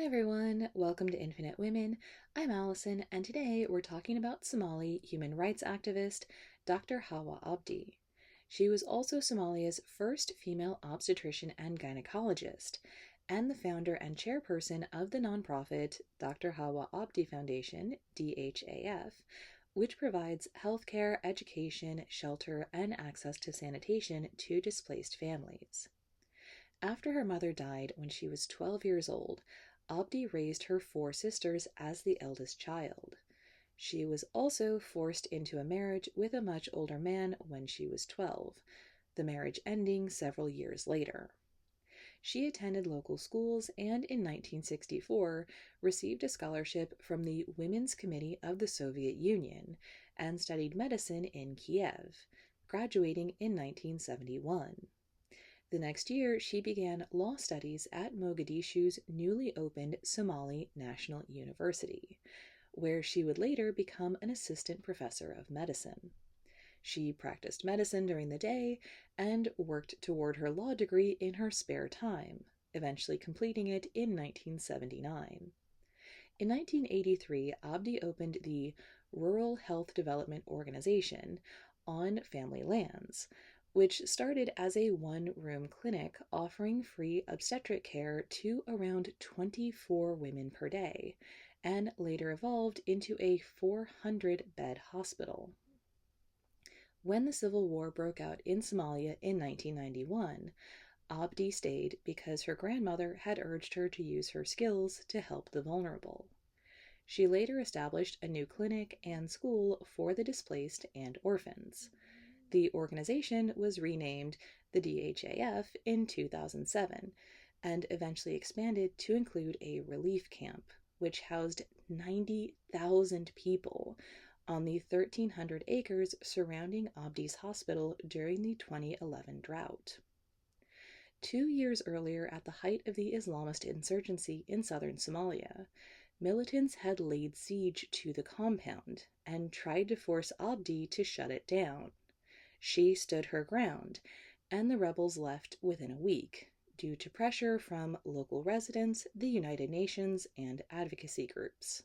Hi everyone, welcome to Infinite Women. I'm Allison, and today we're talking about Somali human rights activist Dr. Hawa Abdi. She was also Somalia's first female obstetrician and gynecologist, and the founder and chairperson of the nonprofit Dr. Hawa Abdi Foundation, DHAF, which provides healthcare, education, shelter, and access to sanitation to displaced families. After her mother died when she was 12 years old, Abdi raised her 4 sisters as the eldest child. She was also forced into a marriage with a much older man when she was 12, the marriage ending several years later. She attended local schools and in 1964 received a scholarship from the Women's Committee of the Soviet Union and studied medicine in Kiev, graduating in 1971. The next year, she began law studies at Mogadishu's newly opened Somali National University, where she would later become an assistant professor of medicine. She practiced medicine during the day and worked toward her law degree in her spare time, eventually completing it in 1979. In 1983, Abdi opened the Rural Health Development Organization on family lands, which started as a one-room clinic offering free obstetric care to around 24 women per day, and later evolved into a 400-bed hospital. When the civil war broke out in Somalia in 1991, Abdi stayed because her grandmother had urged her to use her skills to help the vulnerable. She later established a new clinic and school for the displaced and orphans. The organization was renamed the DHAF in 2007 and eventually expanded to include a relief camp, which housed 90,000 people on the 1,300 acres surrounding Abdi's hospital during the 2011 drought. 2 years earlier, at the height of the Islamist insurgency in southern Somalia, militants had laid siege to the compound and tried to force Abdi to shut it down. She stood her ground, and the rebels left within a week, due to pressure from local residents, the United Nations, and advocacy groups.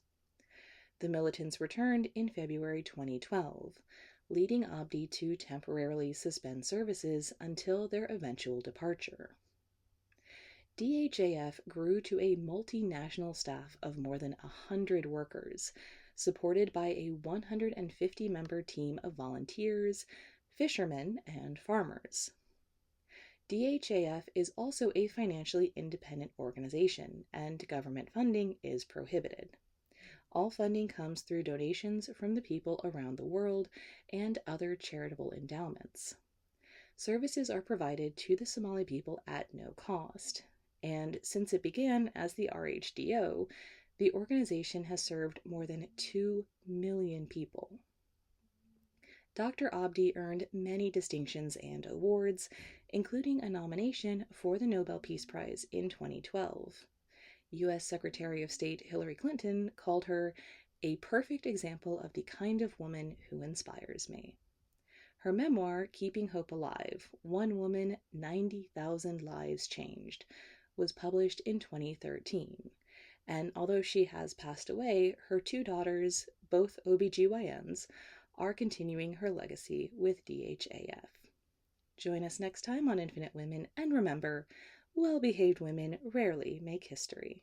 The militants returned in February 2012, leading Abdi to temporarily suspend services until their eventual departure. DHAF grew to a multinational staff of more than 100 workers, supported by a 150-member team of volunteers, fishermen, and farmers. DHAF is also a financially independent organization, and government funding is prohibited. All funding comes through donations from the people around the world and other charitable endowments. Services are provided to the Somali people at no cost, and since it began as the RHDO, the organization has served more than 2 million people. Dr. Abdi earned many distinctions and awards, including a nomination for the Nobel Peace Prize in 2012. U.S. Secretary of State Hillary Clinton called her a perfect example of the kind of woman who inspires me. Her memoir, Keeping Hope Alive, One Woman, 90,000 Lives Changed, was published in 2013. And although she has passed away, her 2 daughters, both OB-GYNs, are continuing her legacy with DHAF. Join us next time on Infinite Women, and remember, well-behaved women rarely make history.